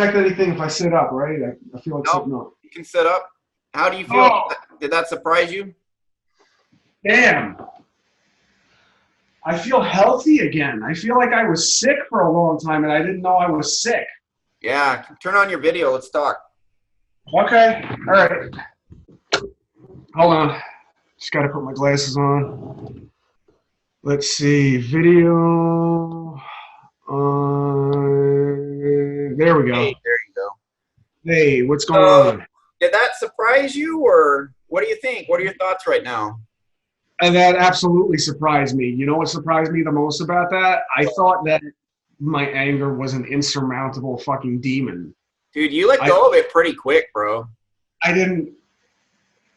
affect anything if I sit up, right? I feel like Nope. sitting up. You can sit up. How do you feel? Oh, Did that surprise you? damn. I feel healthy again. I feel like I was sick for a long time and I didn't know I was sick. Yeah. Turn on your video. Let's talk. Okay. All right. Hold on. Just got to put my glasses on. Let's see. Video. There we go. Hey, there you go. Hey, what's going on? Did that surprise you, or what do you think? What are your thoughts right now? And that absolutely surprised me. You know what surprised me the most about that? I thought that my anger was an insurmountable fucking demon. Dude, you let go of it pretty quick, bro. I didn't.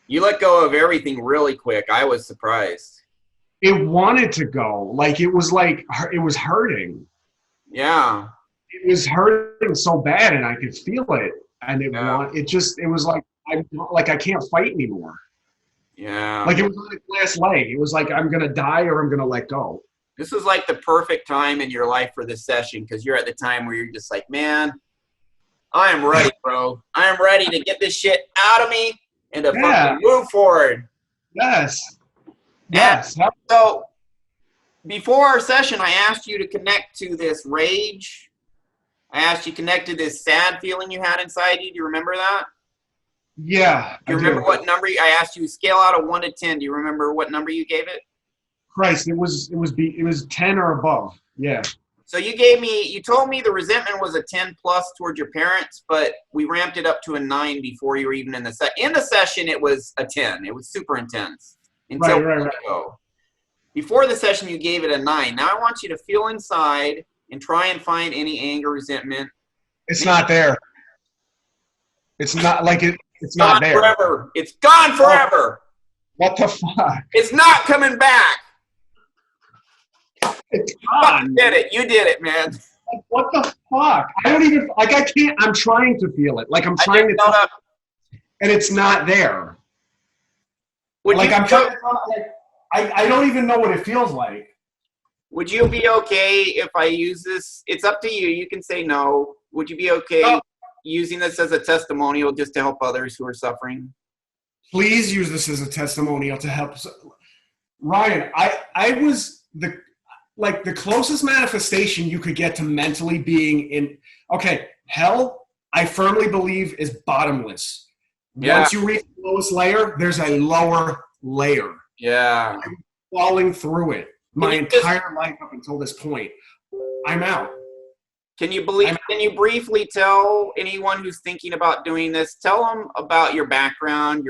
You let go of everything really quick. I was surprised. It wanted to go. Like it was hurting. Yeah. It was hurting so bad, and I could feel it. And it was like I can't fight anymore. Yeah. Like it was on its last leg. It was like I'm gonna die or I'm gonna let go. This is like the perfect time in your life for this session, because you're at the time where you're just like, man, I am ready, bro. I am ready to get this shit out of me and to fucking move forward. Yes. Yes. And so before our session, I asked you to connect to this rage. I asked you to connect to this sad feeling you had inside you. Do you remember that? Yeah. Do you remember what number? I asked you to scale out of 1 to 10. Do you remember what number you gave it? Christ, it was 10 or above. Yeah. So you told me the resentment was a 10 plus towards your parents, but we ramped it up to a 9 before you were even in the in the session. It was a 10. It was super intense until right. go. Before the session, you gave it a 9. Now I want you to feel inside and try and find any anger, resentment. It's not there. It's not like it. It's gone not there. Forever. It's gone forever. What the fuck? It's not coming back. It's gone. You did it. You did it, man. What the fuck? I don't even, like, I can't, I'm trying to feel it. Like, I'm trying to, and it's not there. Like, I'm trying to, like, I don't even know what it feels like. Would you be okay if I use this? It's up to you. You can say no. Would you be okay using this as a testimonial just to help others who are suffering? Please use this as a testimonial to help. Ryan, I was the closest manifestation you could get to mentally being in, okay, hell, I firmly believe is bottomless. Yeah. Once you reach the lowest layer, there's a lower layer. Yeah. I'm falling through it my entire life up until this point. I'm out. Can you briefly tell anyone who's thinking about doing this, tell them about your background,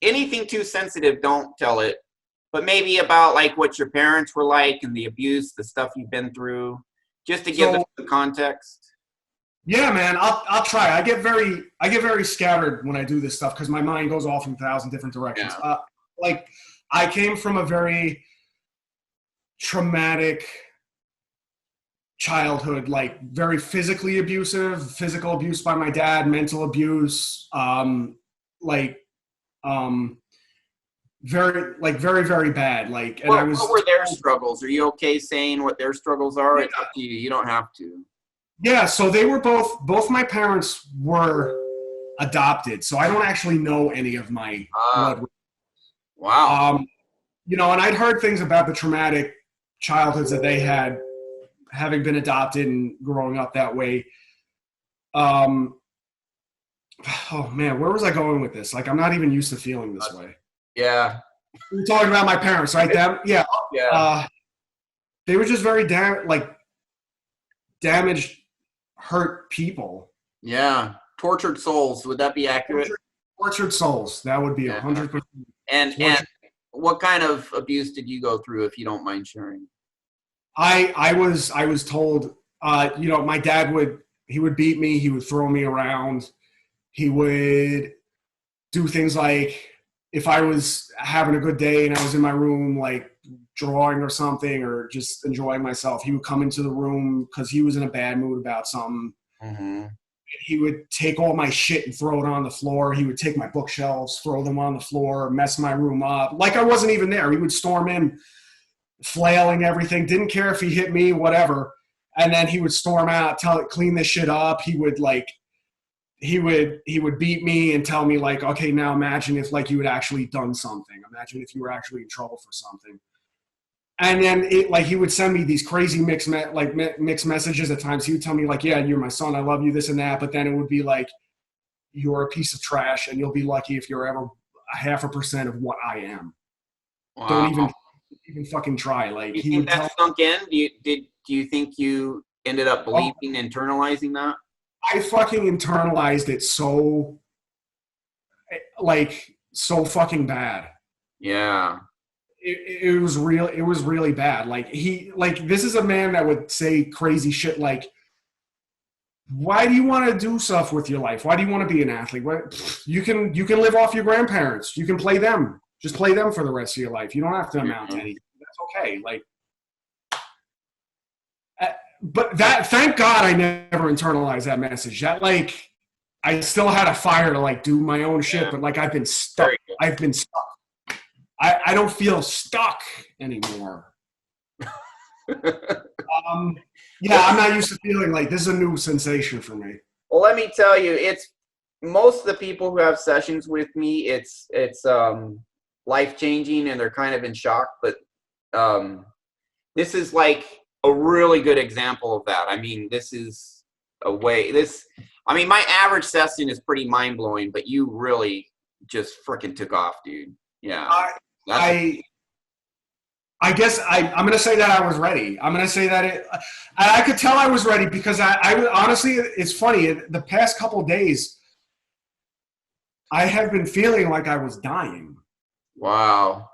anything too sensitive, don't tell it. But maybe about like what your parents were like and the abuse, the stuff you've been through, just to give them the context. Yeah, man, I'll try. I get very scattered when I do this stuff because my mind goes off in 1,000 different directions. Yeah. Like I came from a very traumatic childhood, like very physically abusive, physical abuse by my dad, mental abuse, very, very bad. Like, and what were their struggles? Are you okay saying what their struggles are? It's up to you. You don't have to. Yeah, so they were both my parents were adopted, so I don't actually know any of my blood. Wow. And I'd heard things about the traumatic childhoods that they had, having been adopted and growing up that way. Oh man, where was I going with this? Like, I'm not even used to feeling this way. Yeah. We're talking about my parents, right? They were just very damaged, hurt people. Yeah. Tortured souls. Would that be accurate? Tortured souls. That would be 100%. And what kind of abuse did you go through, if you don't mind sharing? I was told, my dad would beat me. He would throw me around. He would do things like, if I was having a good day and I was in my room, like drawing or something, or just enjoying myself, he would come into the room because he was in a bad mood about something. Mm-hmm. He would take all my shit and throw it on the floor. He would take my bookshelves, throw them on the floor, mess my room up. Like I wasn't even there. He would storm in, flailing everything. Didn't care if he hit me, whatever. and then he would storm out, clean this shit up. He would like, he would beat me and tell me like, okay, now imagine if like you had actually done something. Imagine if you were actually in trouble for something. And then he would send me these crazy mixed messages at times. He would tell me like, yeah, you're my son, I love you, this and that. But then it would be like, you're a piece of trash, and you'll be lucky if you're ever 0.5% of what I am. Wow. Don't even fucking try. Like, you think that sunk in? Do you think you ended up believing, internalizing that? I fucking internalized it so fucking bad. Yeah. It was real. It was really bad. Like this is a man that would say crazy shit like, why do you want to do stuff with your life? Why do you want to be an athlete? You can live off your grandparents. You can play them. Just play them for the rest of your life. You don't have to amount to anything. That's okay. Like, but thank God I never internalized that message. That like, I still had a fire to like do my own shit, but like I've been stuck. I don't feel stuck anymore. Yeah, I'm not used to feeling like this is a new sensation for me. Well, let me tell you, it's most of the people who have sessions with me, it's life-changing and they're kind of in shock, but this is like a really good example of that. I mean, this is my average session is pretty mind-blowing, but you really just freaking took off, dude. Yeah. I guess I'm going to say that I was ready. I'm going to say that I could tell I was ready because I honestly, it's funny. The past couple of days, I have been feeling like I was dying. Wow.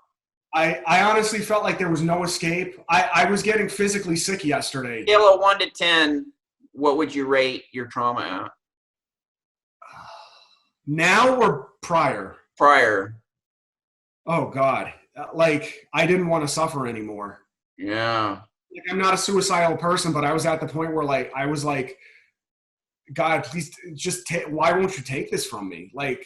I honestly felt like there was no escape. I was getting physically sick yesterday. Scale of 1 to 10, what would you rate your trauma at? Now or prior? Prior. Oh, God. Like, I didn't want to suffer anymore. Yeah. Like, I'm not a suicidal person, but I was at the point where, like, I was like, God, please just why won't you take this from me? Like,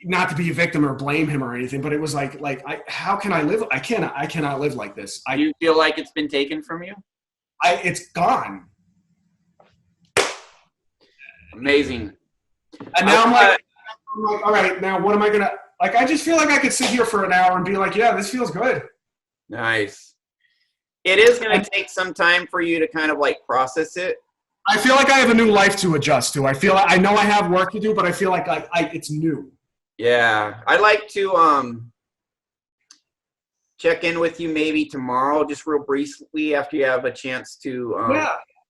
not to be a victim or blame him or anything, but it was like how can I live? I cannot live like this. You feel like it's been taken from you? It's gone. Amazing. And now I'm like, all right, now what am I gonna? Like, I just feel like I could sit here for an hour and be like, yeah, this feels good. Nice. It is going to take some time for you to kind of like process it. I feel like I have a new life to adjust to. I know I have work to do, but I feel like it's new. Yeah. I'd like to check in with you maybe tomorrow, just real briefly after you have a chance to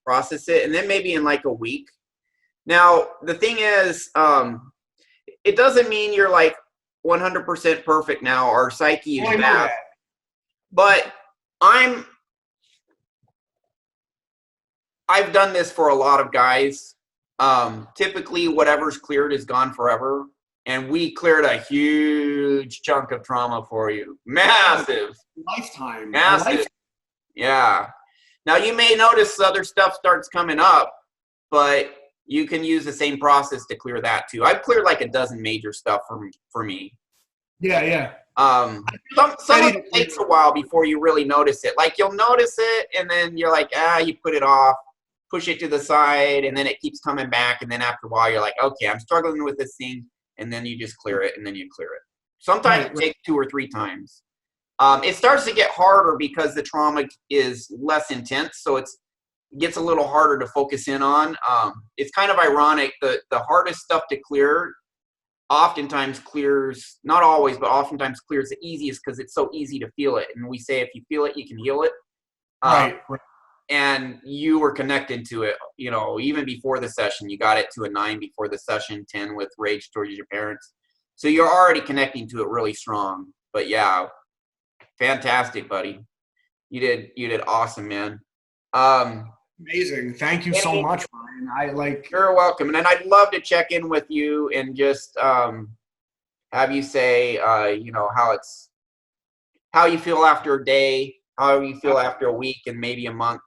process it. And then maybe in like a week. Now, the thing is, it doesn't mean you're like 100% perfect now. Our psyche is bad. But I've done this for a lot of guys. Typically, whatever's cleared is gone forever. And we cleared a huge chunk of trauma for you. Massive. Lifetime. Massive. Yeah. Now, you may notice other stuff starts coming up, but you can use the same process to clear that too. I've cleared like a dozen major stuff for me. Yeah. Some of it takes a while before you really notice it. Like, you'll notice it and then you're like, you put it off, push it to the side, and then it keeps coming back. And then after a while, you're like, okay, I'm struggling with this thing. And then you just clear it, and then you clear it. Sometimes it takes 2 or 3 times. It starts to get harder because the trauma is less intense, so it gets a little harder to focus in on. It's kind of ironic. The hardest stuff to clear oftentimes clears, not always, but oftentimes clears the easiest because it's so easy to feel it. And we say if you feel it, you can heal it. Right. And you were connected to it, even before the session. You got it to a 9 before the session, 10 with rage towards your parents. So you're already connecting to it really strong. But yeah, fantastic, buddy. You did awesome, man. Amazing. Thank you so much, Brian. You're welcome. And I'd love to check in with you and just have you say, how you feel after a day, how you feel after a week, and maybe a month.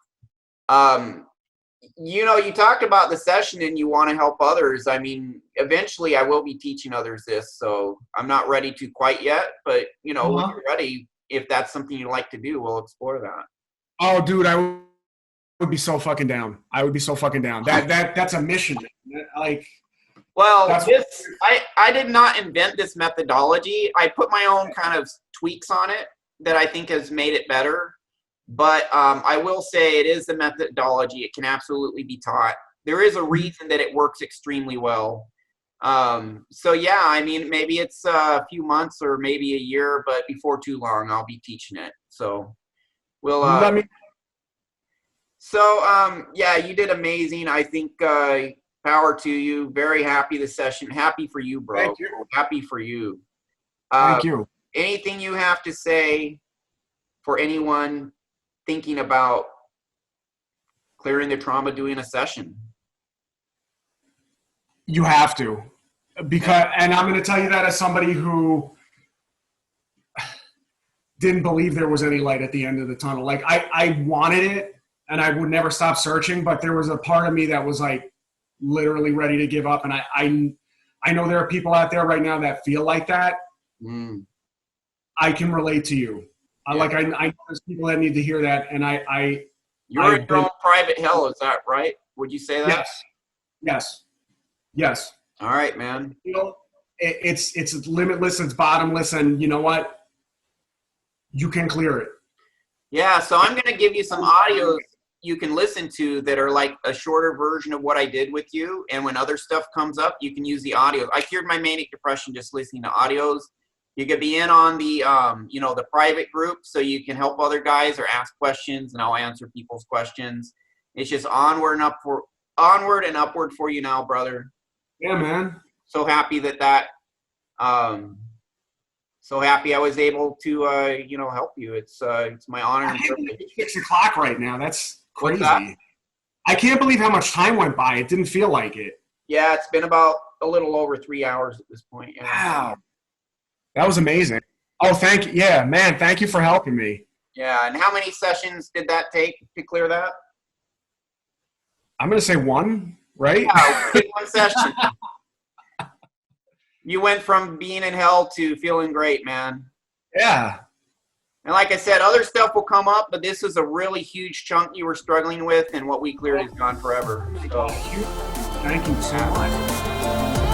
You talked about the session and you want to help others. I mean, eventually I will be teaching others this, so I'm not ready to quite yet, but when you're ready, if that's something you'd like to do, we'll explore that. Oh, dude, would be so fucking down. I would be so fucking down. That's a mission. Like, well, I did not invent this methodology. I put my own kind of tweaks on it that I think has made it better. But I will say it is the methodology. It can absolutely be taught. There is a reason that it works extremely well. So yeah, I mean, maybe it's a few months or maybe a year, but before too long, I'll be teaching it. So we'll, yeah, you did amazing. I think, power to you. Very happy this session. Happy for you, bro. Thank you. Happy for you. Thank you. Anything you have to say for anyone thinking about clearing their trauma doing a session? You have to, and I'm going to tell you that as somebody who didn't believe there was any light at the end of the tunnel. Like I wanted it and I would never stop searching, but there was a part of me that was like literally ready to give up. And I know there are people out there right now that feel like that. I can relate to you. Yeah. I know there's people that need to hear that. And you're in your own private hell. Is that right? Would you say that? Yes. All right, man. You know, it's limitless, it's bottomless, and you know what? You can clear it. Yeah, so I'm going to give you some audios you can listen to that are like a shorter version of what I did with you, and when other stuff comes up, you can use the audio. I cured my manic depression just listening to audios. You could be in on the, the private group, so you can help other guys or ask questions, and I'll answer people's questions. It's just onward and upward for you now, brother. Yeah, man. So happy so happy I was able to, help you. It's my honor and privilege. It's 6:00 right now. That's crazy. I can't believe how much time went by. It didn't feel like it. Yeah, it's been about a little over 3 hours at this point. Yeah. Wow. That was amazing. Oh, thank you. Yeah, man, thank you for helping me. Yeah, and how many sessions did that take to clear that? I'm going to say one, right? Yeah, one session. You went from being in hell to feeling great, man. Yeah. And like I said, other stuff will come up, but this is a really huge chunk you were struggling with, and what we cleared is gone forever. So. Thank you so much.